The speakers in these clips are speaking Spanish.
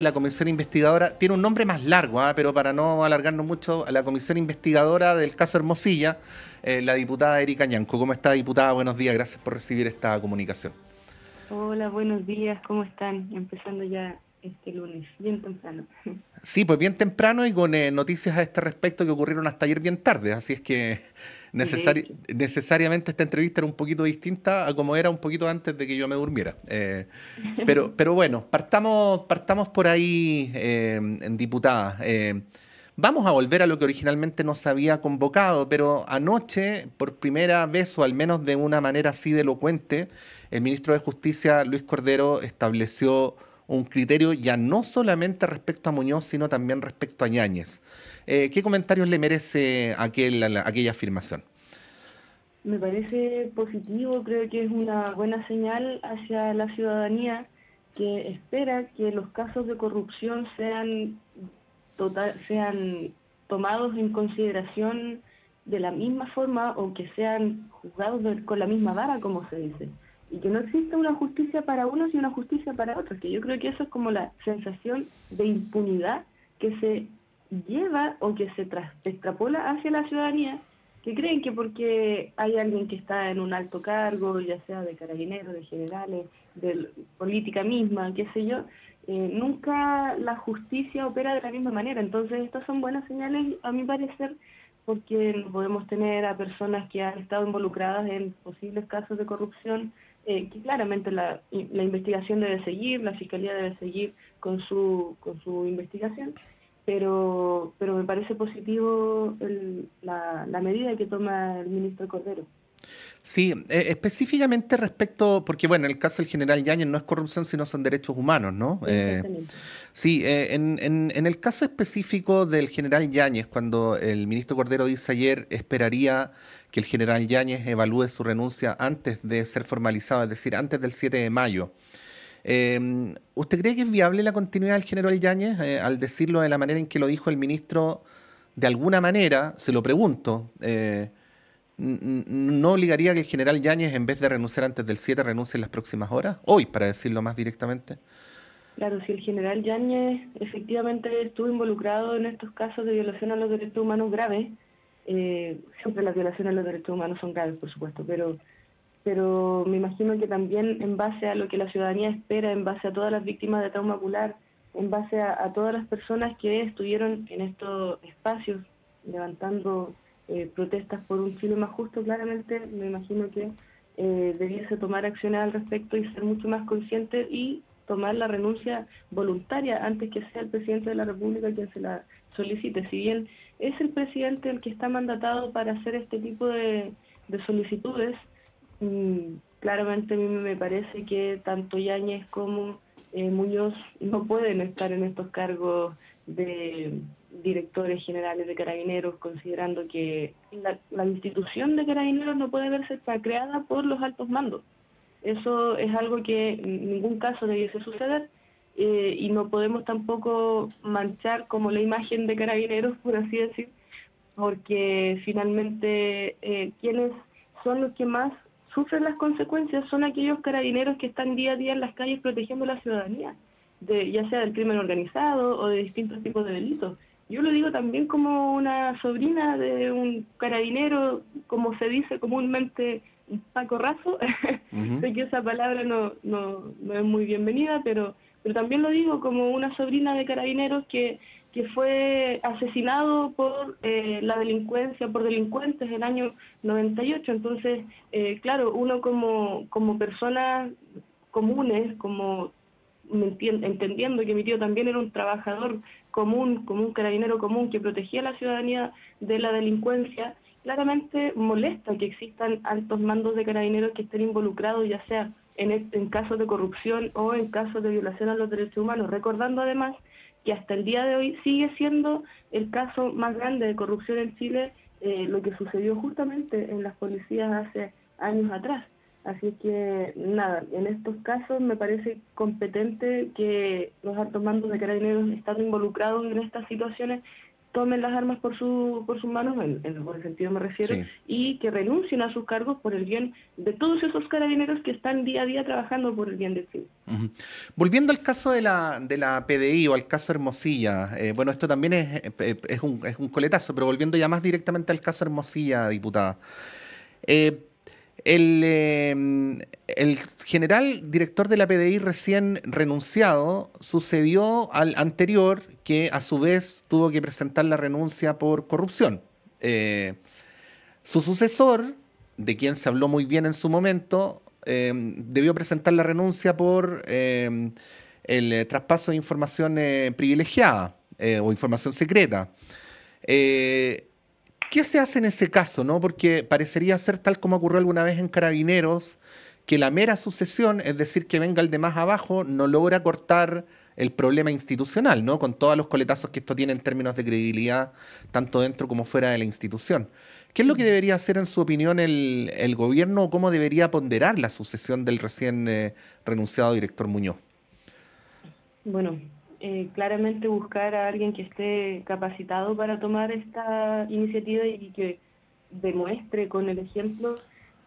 La comisión investigadora tiene un nombre más largo, pero para no alargarnos mucho, la comisión investigadora del caso Hermosilla, la diputada Erika Ñanco. ¿Cómo está, diputada? Buenos días, gracias por recibir esta comunicación. Hola, buenos días, ¿cómo están? Empezando ya este lunes, bien temprano. Sí, pues bien temprano y con noticias a este respecto que ocurrieron hasta ayer bien tarde, así es que De hecho, necesariamente esta entrevista era un poquito distinta a como era un poquito antes de que yo me durmiera. Pero bueno, partamos por ahí, en diputada. Vamos a volver a lo que originalmente nos había convocado, pero anoche, por primera vez, o al menos de una manera así de elocuente, el ministro de Justicia, Luis Cordero, estableció un criterio ya no solamente respecto a Muñoz, sino también respecto a Yáñez. ¿Qué comentarios le merece aquella afirmación? me parece positivo, creo que es una buena señal hacia la ciudadanía que espera que los casos de corrupción sean tomados en consideración de la misma forma o que sean juzgados con la misma vara, como se dice. Y que no exista una justicia para unos y una justicia para otros, que yo creo que eso es como la sensación de impunidad que se lleva o que se extrapola hacia la ciudadanía, que creen que porque hay alguien que está en un alto cargo, ya sea de carabineros, de generales, de política misma, qué sé yo, nunca la justicia opera de la misma manera. Entonces, estas son buenas señales, a mi parecer, porque no podemos tener a personas que han estado involucradas en posibles casos de corrupción, que claramente la investigación debe seguir, la fiscalía debe seguir con su investigación, pero me parece positivo la medida que toma el ministro Cordero. Sí, específicamente respecto, porque bueno, el caso del general Yáñez no es corrupción, sino son derechos humanos, ¿no? Exactamente. Sí, en el caso específico del general Yáñez, cuando el ministro Cordero dice ayer, esperaría que el general Yáñez evalúe su renuncia antes de ser formalizado, es decir, antes del 7 de mayo. ¿Usted cree que es viable la continuidad del general Yáñez? Al decirlo de la manera en que lo dijo el ministro, de alguna manera, se lo pregunto, ¿no obligaría a que el general Yáñez, en vez de renunciar antes del 7, renuncie en las próximas horas? Hoy, para decirlo más directamente. Claro, si el general Yáñez efectivamente estuvo involucrado en estos casos de violación a los derechos humanos graves, siempre las violaciones a los derechos humanos son graves, por supuesto, pero me imagino que también en base a lo que la ciudadanía espera, en base a todas las víctimas de trauma ocular, en base a todas las personas que estuvieron en estos espacios levantando protestas por un Chile más justo, claramente me imagino que debiese tomar acciones al respecto y ser mucho más consciente y tomar la renuncia voluntaria antes que sea el presidente de la República quien se la solicite. Si bien es el presidente el que está mandatado para hacer este tipo de solicitudes, claramente a mí me parece que tanto Yáñez como Muñoz no pueden estar en estos cargos de directores generales de Carabineros, considerando que la institución de Carabineros no puede verse creada por los altos mandos. Eso es algo que en ningún caso debiese suceder, y no podemos tampoco manchar como la imagen de Carabineros, por así decir, porque finalmente quienes son los que más sufren las consecuencias son aquellos carabineros que están día a día en las calles protegiendo a la ciudadanía, ya sea del crimen organizado o de distintos tipos de delitos. Yo lo digo también como una sobrina de un carabinero, como se dice comúnmente, un Paco Razo. Ujú. Sé que esa palabra no es muy bienvenida, pero también lo digo como una sobrina de carabineros que fue asesinado por la delincuencia, por delincuentes en el año 98. Entonces, claro, uno como personas comunes, como entendiendo que mi tío también era un trabajador común, como un carabinero común que protegía a la ciudadanía de la delincuencia, claramente molesta que existan altos mandos de carabineros que estén involucrados, ya sea en casos de corrupción o en casos de violación a los derechos humanos, recordando además que hasta el día de hoy sigue siendo el caso más grande de corrupción en Chile, lo que sucedió justamente en las policías hace años atrás. Así que nada, en estos casos me parece competente que los altos mandos de carabineros están involucrados en estas situaciones, tomen las armas por sus manos, en el buen sentido me refiero, Sí. y que renuncien a sus cargos por el bien de todos esos carabineros que están día a día trabajando por el bien del Chile. Ujú. Volviendo al caso de la PDI o al caso Hermosilla, bueno, esto también es un coletazo, pero volviendo ya más directamente al caso Hermosilla, diputada. Eh, el general director de la PDI recién renunciado sucedió al anterior que a su vez tuvo que presentar la renuncia por corrupción. Eh, Su sucesor, de quien se habló muy bien en su momento, debió presentar la renuncia por el traspaso de información privilegiada o información secreta. Eh, ¿Qué se hace en ese caso, no? Porque parecería ser tal como ocurrió alguna vez en Carabineros, que la mera sucesión, es decir, que venga el de más abajo, no logra cortar el problema institucional, ¿no? Con todos los coletazos que esto tiene en términos de credibilidad, tanto dentro como fuera de la institución. ¿Qué es lo que debería hacer, en su opinión, el gobierno o cómo debería ponderar la sucesión del recién renunciado director Muñoz? Bueno, claramente buscar a alguien que esté capacitado para tomar esta iniciativa y que demuestre con el ejemplo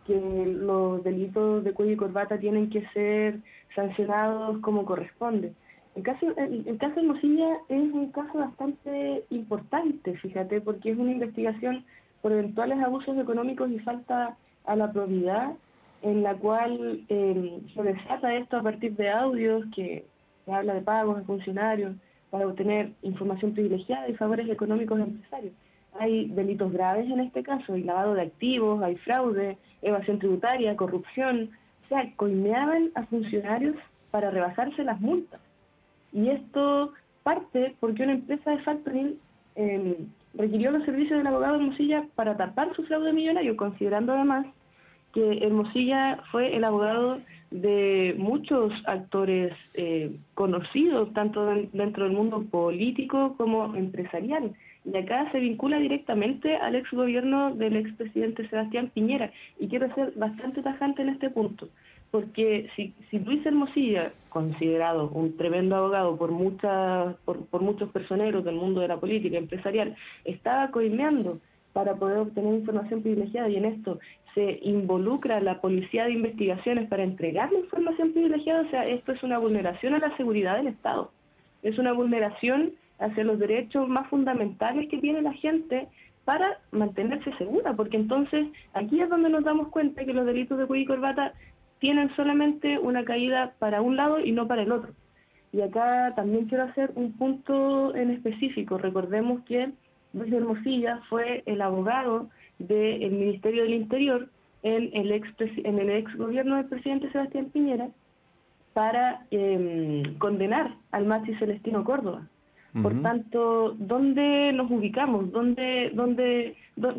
que los delitos de cuello y corbata tienen que ser sancionados como corresponde. El caso de Hermosilla es un caso bastante importante, fíjate, porque es una investigación por eventuales abusos económicos y falta a la probidad, en la cual se desata esto a partir de audios que se habla de pagos a funcionarios para obtener información privilegiada y favores económicos a empresarios. Hay delitos graves en este caso, hay lavado de activos, hay fraude, evasión tributaria, corrupción. O sea, coimeaban a funcionarios para rebajarse las multas. Y esto parte porque una empresa de factoring requirió los servicios del abogado Hermosilla para tapar su fraude millonario, considerando además que Hermosilla fue el abogado de muchos actores conocidos, tanto dentro del mundo político como empresarial. Y acá se vincula directamente al ex gobierno del expresidente Sebastián Piñera. Y quiero ser bastante tajante en este punto, porque si Luis Hermosilla, considerado un tremendo abogado por muchos personeros del mundo de la política empresarial, estaba coimeando para poder obtener información privilegiada, y en esto se involucra a la policía de investigaciones para entregar la información privilegiada, o sea, esto es una vulneración a la seguridad del Estado, es una vulneración hacia los derechos más fundamentales que tiene la gente para mantenerse segura, porque entonces aquí es donde nos damos cuenta que los delitos de cuello y corbata tienen solamente una caída para un lado y no para el otro. Y acá también quiero hacer un punto en específico. Recordemos que Luis Hermosilla fue el abogado del Ministerio del Interior en el ex gobierno del presidente Sebastián Piñera para condenar al Maxi Celestino Córdoba. Por Ujú. tanto, ¿dónde nos ubicamos?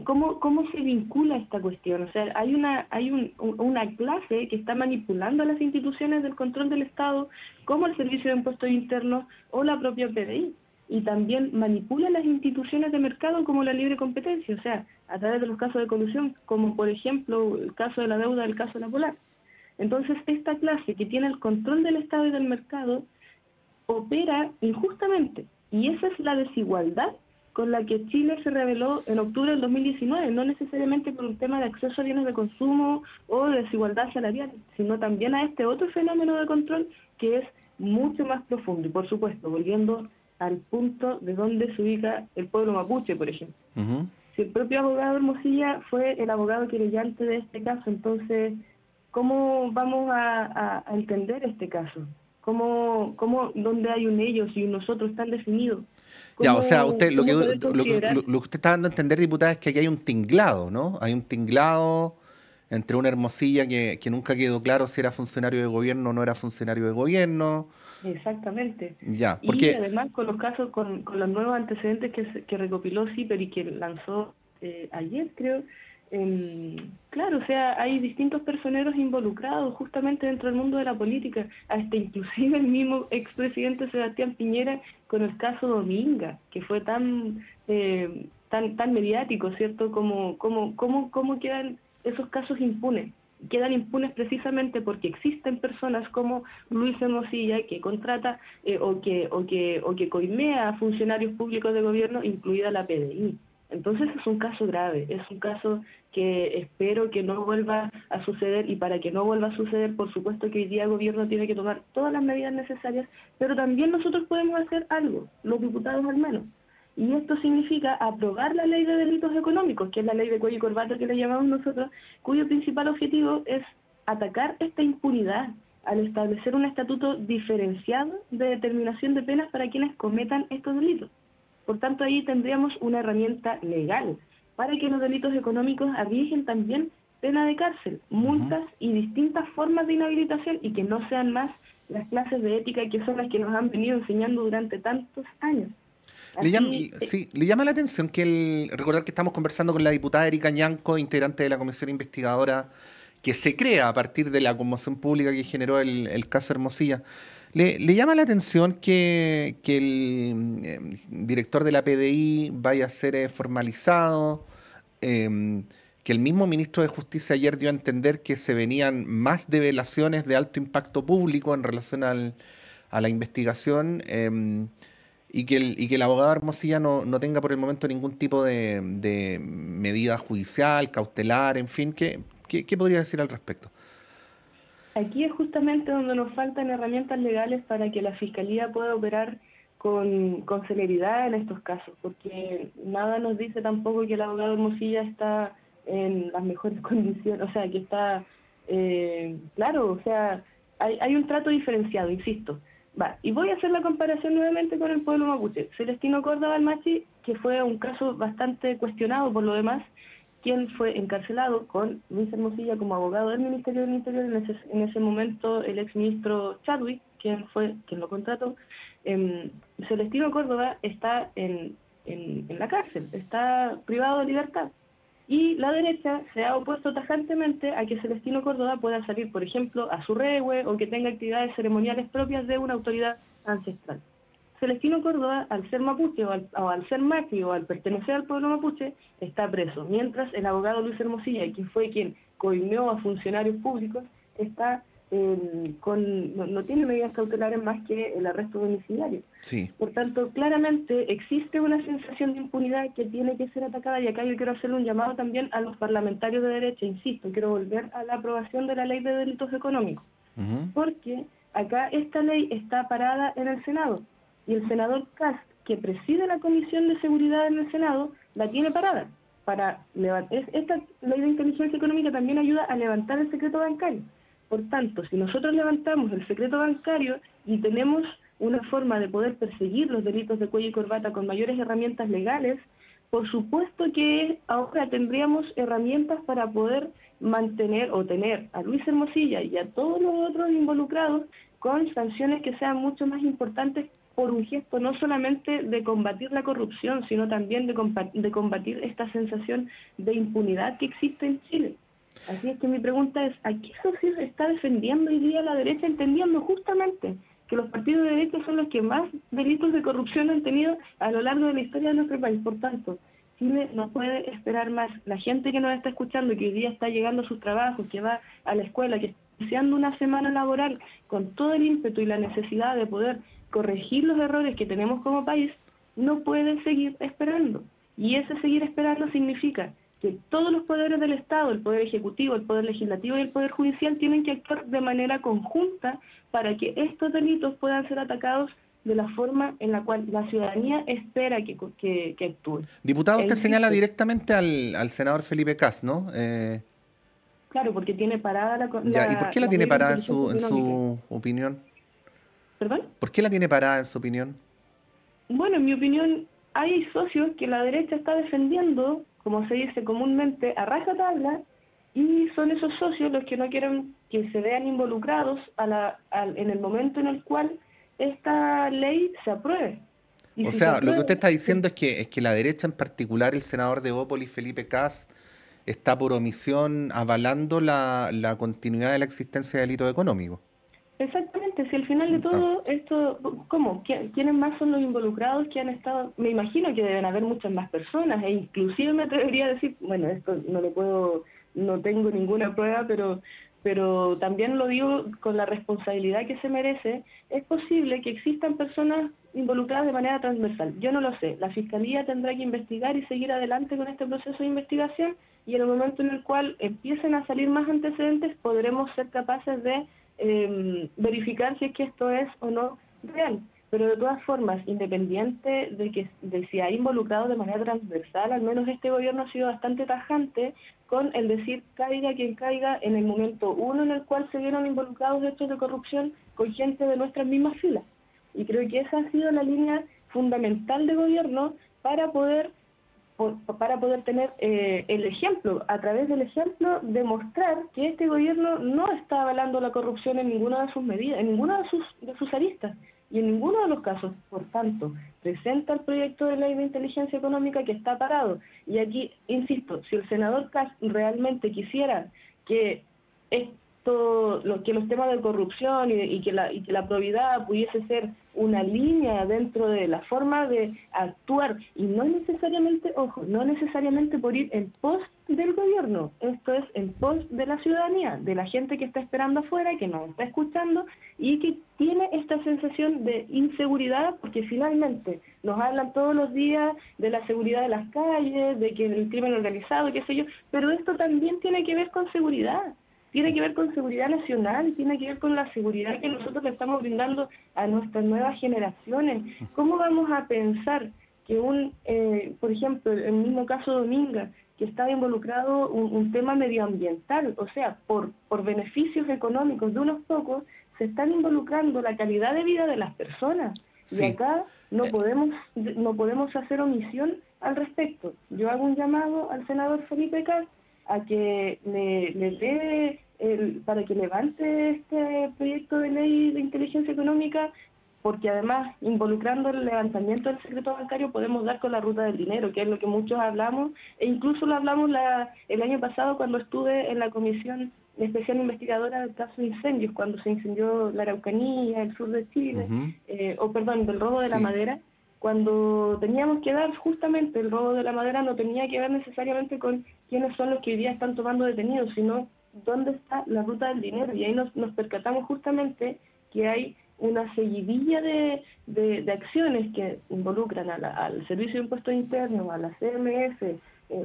¿Cómo se vincula esta cuestión? O sea, una clase que está manipulando a las instituciones del control del Estado, como el Servicio de Impuestos Internos o la propia PDI, y también manipula las instituciones de mercado como la libre competencia, o sea, a través de los casos de colusión, como por ejemplo el caso de la deuda, el caso de la Polar. Entonces, esta clase que tiene el control del Estado y del mercado opera injustamente. Y esa es la desigualdad con la que Chile se reveló en octubre del 2019, no necesariamente por un tema de acceso a bienes de consumo o de desigualdad salarial, sino también a este otro fenómeno de control que es mucho más profundo. Y por supuesto, volviendo al punto de donde se ubica el pueblo mapuche, por ejemplo. Ujú. Si el propio abogado Hermosilla fue el abogado querellante de este caso, entonces, ¿cómo vamos a entender este caso? ¿Dónde hay un ellos y un nosotros tan definido? Ya, o sea, ¿Cómo poder considerar? lo que usted está dando a entender, diputada, es que aquí hay un tinglado, ¿no? Hay un tinglado entre una Hermosilla que nunca quedó claro si era funcionario de gobierno o no era funcionario de gobierno. Exactamente. Ya, Y porque, además con los casos, con los nuevos antecedentes que recopiló CIPER y que lanzó ayer, creo, claro, o sea, hay distintos personeros involucrados justamente dentro del mundo de la política, hasta inclusive el mismo expresidente Sebastián Piñera con el caso Dominga, que fue tan mediático, ¿cierto? ¿Cómo quedan esos casos impunes? quedan impunes precisamente porque existen personas como Luis Hermosilla que contrata o que coimea a funcionarios públicos de gobierno, incluida la PDI. Entonces es un caso grave, es un caso que espero que no vuelva a suceder, y para que no vuelva a suceder, por supuesto que hoy día el gobierno tiene que tomar todas las medidas necesarias, pero también nosotros podemos hacer algo, los diputados al menos. Y esto significa aprobar la ley de delitos económicos, que es la ley de cuello y corbata que le llamamos nosotros, cuyo principal objetivo es atacar esta impunidad al establecer un estatuto diferenciado de determinación de penas para quienes cometan estos delitos. Por tanto, ahí tendríamos una herramienta legal para que los delitos económicos arriesguen también pena de cárcel, multas y distintas formas de inhabilitación, y que no sean más las clases de ética que son las que nos han venido enseñando durante tantos años. Le llama la atención que recordar que estamos conversando con la diputada Erika Ñanco, integrante de la comisión investigadora que se crea a partir de la conmoción pública que generó el caso Hermosilla. ¿Le llama la atención que el director de la PDI vaya a ser formalizado? Que el mismo ministro de Justicia ayer dio a entender que se venían más develaciones de alto impacto público en relación a la investigación, y que el abogado Hermosilla no tenga por el momento ningún tipo de medida judicial, cautelar, en fin? ¿Qué podría decir al respecto? Aquí es justamente donde nos faltan herramientas legales para que la Fiscalía pueda operar con celeridad en estos casos, porque nada nos dice tampoco que el abogado Hermosilla está en las mejores condiciones, o sea, que está, claro, o sea, hay un trato diferenciado, insisto. Y voy a hacer la comparación nuevamente con el pueblo mapuche. Celestino Córdoba Almachi, que fue un caso bastante cuestionado por lo demás, quien fue encarcelado con Luis Hermosilla como abogado del Ministerio del Interior, en ese momento el exministro Chadwick, quien lo contrató. Celestino Córdoba está en la cárcel, está privado de libertad. Y la derecha se ha opuesto tajantemente a que Celestino Córdoba pueda salir, por ejemplo, a su rehue o que tenga actividades ceremoniales propias de una autoridad ancestral. Celestino Córdoba, al ser mapuche o al ser maqui o al pertenecer al pueblo mapuche, está preso, mientras el abogado Luis Hermosilla, quien fue quien coimeó a funcionarios públicos, está no tiene medidas cautelares más que el arresto domiciliario. Sí. Por tanto, claramente existe una sensación de impunidad que tiene que ser atacada, y acá yo quiero hacerle un llamado también a los parlamentarios de derecha, insisto, quiero volver a la aprobación de la ley de delitos económicos, porque acá esta ley está parada en el Senado, y el senador Kast, que preside la Comisión de Seguridad en el Senado, la tiene parada. Esta ley de inteligencia económica también ayuda a levantar el secreto bancario. Por tanto, si nosotros levantamos el secreto bancario y tenemos una forma de poder perseguir los delitos de cuello y corbata con mayores herramientas legales, por supuesto que ahora tendríamos herramientas para poder mantener o tener a Luis Hermosilla y a todos los otros involucrados con sanciones que sean mucho más importantes, por un gesto no solamente de combatir la corrupción, sino también de combatir esta sensación de impunidad que existe en Chile. Así es que mi pregunta es, ¿a qué socios está defendiendo hoy día la derecha, entendiendo justamente que los partidos de derecha son los que más delitos de corrupción han tenido a lo largo de la historia de nuestro país? Por tanto, Chile no puede esperar más. La gente que nos está escuchando, que hoy día está llegando a sus trabajos, que va a la escuela, que está iniciando una semana laboral con todo el ímpetu y la necesidad de poder corregir los errores que tenemos como país, no puede seguir esperando. Y ese seguir esperando significa que todos los poderes del Estado, el Poder Ejecutivo, el Poder Legislativo y el Poder Judicial, tienen que actuar de manera conjunta para que estos delitos puedan ser atacados de la forma en la cual la ciudadanía espera que actúe. Diputado, usted señala directamente al senador Felipe Kast, ¿no? Claro, porque tiene parada ¿Y por qué la tiene parada en su opinión? ¿Perdón? ¿Por qué la tiene parada en su opinión? Bueno, en mi opinión, hay socios que la derecha está defendiendo, como se dice comúnmente, a rajatabla, y son esos socios los que no quieren que se vean involucrados en el momento en el cual esta ley se apruebe. O sea, lo que usted está diciendo es que la derecha, en particular el senador de Bópoli, Felipe Kast, está por omisión avalando la continuidad de la existencia de delitos económicos. Exactamente, si al final de todo esto, ¿cómo? ¿Quiénes más son los involucrados que han estado? Me imagino que deben haber muchas más personas, e inclusive me atrevería a decir, bueno, esto no lo puedo no tengo ninguna prueba, pero también lo digo con la responsabilidad que se merece. Es posible que existan personas involucradas de manera transversal. Yo no lo sé. La Fiscalía tendrá que investigar y seguir adelante con este proceso de investigación, y en el momento en el cual empiecen a salir más antecedentes, podremos ser capaces de verificar si es que esto es o no real. Pero de todas formas, independiente de si ha involucrado de manera transversal, al menos este gobierno ha sido bastante tajante con el decir caiga quien caiga en el momento uno en el cual se vieron involucrados hechos de corrupción con gente de nuestras mismas filas. Y creo que esa ha sido la línea fundamental de gobierno para poder tener el ejemplo, a través del ejemplo, demostrar que este gobierno no está avalando la corrupción en ninguna de sus medidas, en ninguna de sus aristas, y en ninguno de los casos. Por tanto, presenta el proyecto de ley de inteligencia económica que está parado. Y aquí, insisto, si el senador Kast realmente quisiera que que los temas de corrupción y que la probidad pudiese ser una línea dentro de la forma de actuar, y no necesariamente, ojo, no necesariamente por ir en pos del gobierno, esto es en pos de la ciudadanía, de la gente que está esperando afuera, que nos está escuchando y que tiene esta sensación de inseguridad, porque finalmente nos hablan todos los días de la seguridad de las calles, de que el crimen organizado, qué sé yo, pero esto también tiene que ver con seguridad. Tiene que ver con seguridad nacional, tiene que ver con la seguridad que nosotros le estamos brindando a nuestras nuevas generaciones. ¿Cómo vamos a pensar que por ejemplo, el mismo caso Dominga, que estaba involucrado un tema medioambiental, o sea, por beneficios económicos de unos pocos, se están involucrando la calidad de vida de las personas? Y Sí. acá no podemos hacer omisión al respecto. Yo hago un llamado al senador Felipe Kast a que le dé para que levante este proyecto de ley de inteligencia económica, porque además, involucrando el levantamiento del secreto bancario, podemos dar con la ruta del dinero, que es lo que muchos hablamos, e incluso lo hablamos el año pasado cuando estuve en la Comisión Especial Investigadora del caso de incendios, cuando se incendió la Araucanía, el sur de Chile, del robo de la Sí. madera, cuando teníamos que dar justamente el robo de la madera, no tenía que ver necesariamente con quiénes son los que hoy día están tomando detenidos, sino dónde está la ruta del dinero. Y ahí nos percatamos justamente que hay una seguidilla de acciones que involucran al Servicio de Impuestos Internos, a la CMF,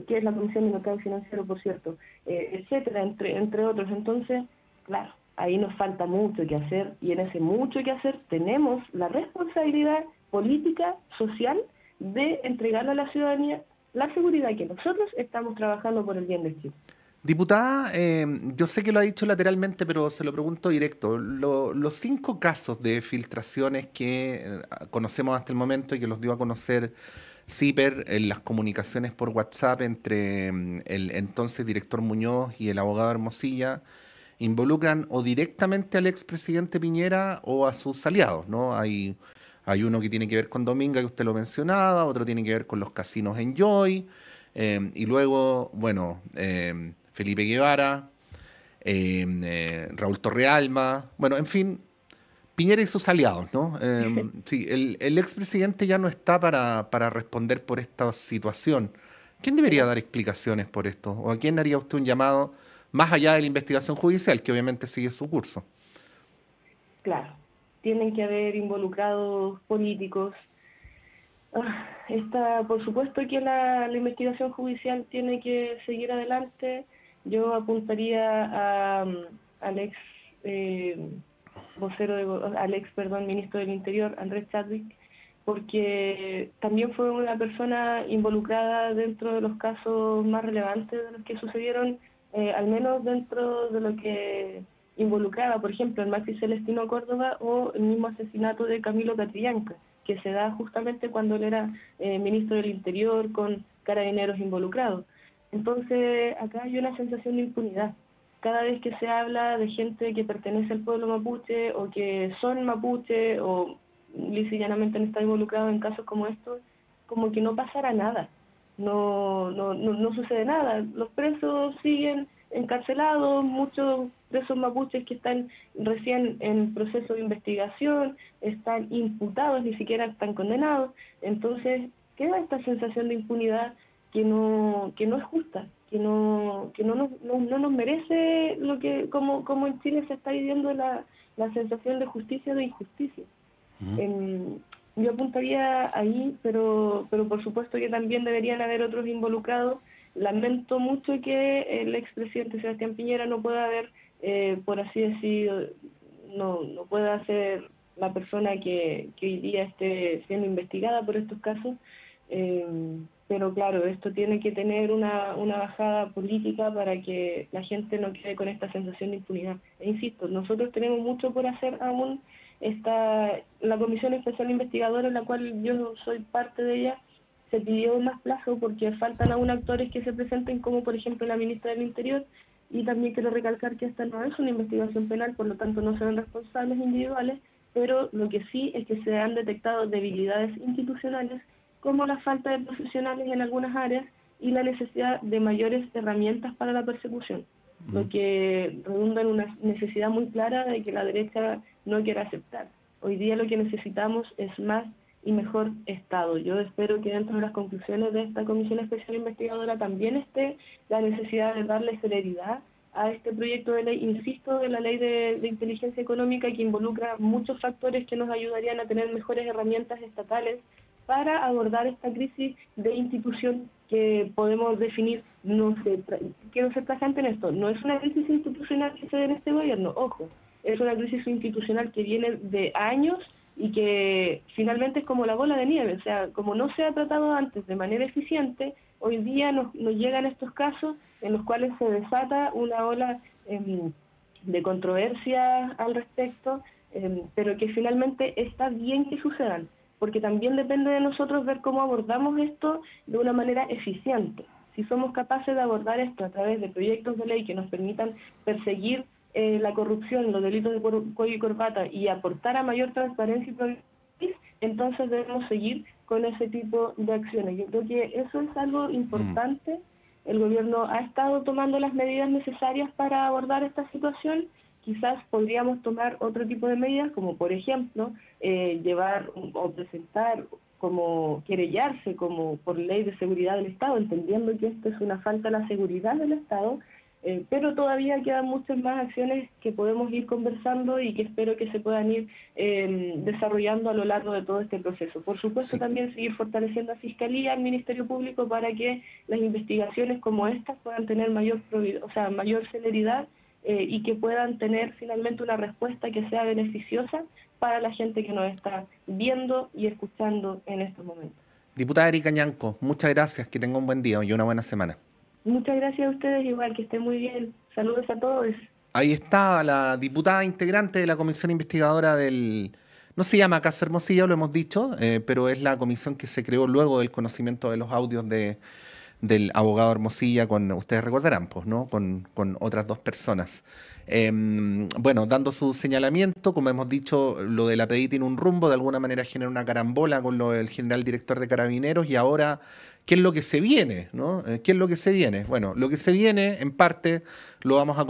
que es la Comisión de Mercado Financiero, por cierto, etcétera, entre otros. Entonces, claro, ahí nos falta mucho que hacer, y en ese mucho que hacer tenemos la responsabilidad política, social, de entregarle a la ciudadanía la seguridad que nosotros estamos trabajando por el bien de Chile. Diputada, yo sé que lo ha dicho lateralmente, pero se lo pregunto directo. Los 5 casos de filtraciones que conocemos hasta el momento y que los dio a conocer CIPER en las comunicaciones por WhatsApp entre el entonces director Muñoz y el abogado Hermosilla, involucran o directamente al expresidente Piñera o a sus aliados, ¿no? Hay uno que tiene que ver con Dominga, que usted lo mencionaba, otro tiene que ver con los casinos en Joy, y luego, bueno, Felipe Guevara, Raúl Torrealba, bueno, en fin, Piñera y sus aliados, ¿no? Sí, el expresidente ya no está para responder por esta situación. ¿Quién debería No, dar explicaciones por esto? ¿O a quién haría usted un llamado más allá de la investigación judicial, que obviamente sigue su curso? claro, tienen que haber involucrados políticos. Por supuesto que la investigación judicial tiene que seguir adelante. Yo apuntaría al ex eh, ministro del Interior, Andrés Chadwick, porque también fue una persona involucrada dentro de los casos más relevantes de los que sucedieron, al menos dentro de lo que involucraba, por ejemplo, el Maxi Celestino Córdoba o el mismo asesinato de Camilo Catrillanca, que se da justamente cuando él era ministro del Interior, con carabineros involucrados. Entonces, acá hay una sensación de impunidad. Cada vez que se habla de gente que pertenece al pueblo mapuche o que son mapuche o lisa y llanamente han estado involucrados en casos como estos, como que no pasará nada. No sucede nada. Los presos siguen encarcelados, muchos de esos mapuches que están recién en proceso de investigación, están imputados, ni siquiera están condenados. Entonces, queda esta sensación de impunidad que no es justa, que no nos merece lo que, como en Chile se está viviendo la sensación de justicia o de injusticia. Yo apuntaría ahí, pero por supuesto que también deberían haber otros involucrados. Lamento mucho que el expresidente Sebastián Piñera no pueda haber, por así decir, no pueda ser la persona que hoy día esté siendo investigada por estos casos. Pero claro, esto tiene que tener una bajada política para que la gente no quede con esta sensación de impunidad. E insisto, nosotros tenemos mucho por hacer aún. La Comisión Especial Investigadora, en la cual yo soy parte de ella, se pidió más plazo porque faltan aún actores que se presenten, como por ejemplo la ministra del Interior, y también quiero recalcar que esta no es una investigación penal, por lo tanto no serán responsables individuales, pero lo que sí es que se han detectado debilidades institucionales, como la falta de profesionales en algunas áreas y la necesidad de mayores herramientas para la persecución, lo que redunda en una necesidad muy clara de que la derecha no quiera aceptar. Hoy día lo que necesitamos es más y mejor Estado. Yo espero que dentro de las conclusiones de esta Comisión Especial Investigadora también esté la necesidad de darle celeridad a este proyecto de ley, insisto, de la ley de inteligencia económica, que involucra muchos factores que nos ayudarían a tener mejores herramientas estatales para abordar esta crisis de institución que podemos definir, quiero ser tajante en esto, no es una crisis institucional que se dé en este gobierno, ojo, es una crisis institucional que viene de años y que finalmente es como la bola de nieve, o sea, como no se ha tratado antes de manera eficiente, hoy día nos llegan estos casos en los cuales se desata una ola de controversia al respecto, pero que finalmente está bien que sucedan, porque también depende de nosotros ver cómo abordamos esto de una manera eficiente. Si somos capaces de abordar esto a través de proyectos de ley que nos permitan perseguir la corrupción, los delitos de cuello y corbata y aportar a mayor transparencia y progresividad, entonces debemos seguir con ese tipo de acciones. Yo creo que eso es algo importante. El gobierno ha estado tomando las medidas necesarias para abordar esta situación. Quizás podríamos tomar otro tipo de medidas, como por ejemplo, llevar o presentar como querellarse como por ley de seguridad del Estado, entendiendo que esto es una falta a la seguridad del Estado, pero todavía quedan muchas más acciones que podemos ir conversando y que espero que se puedan ir desarrollando a lo largo de todo este proceso. Por supuesto, también seguir fortaleciendo a Fiscalía, al Ministerio Público, para que las investigaciones como estas puedan tener mayor celeridad y que puedan tener finalmente una respuesta que sea beneficiosa para la gente que nos está viendo y escuchando en estos momentos. Diputada Erika Ñanco, muchas gracias, que tenga un buen día y una buena semana. Muchas gracias a ustedes, igual, que estén muy bien. Saludos a todos. Ahí está la diputada integrante de la comisión investigadora no se llama caso Hermosilla, lo hemos dicho, pero es la comisión que se creó luego del conocimiento de los audios del abogado Hermosilla ustedes recordarán, pues, ¿no? Con otras dos personas. Bueno, dando su señalamiento, como hemos dicho, lo de la PDI tiene un rumbo, de alguna manera genera una carambola con lo del general director de Carabineros, y ahora, ¿qué es lo que se viene, no? ¿Qué es lo que se viene? Bueno, lo que se viene, en parte, lo vamos a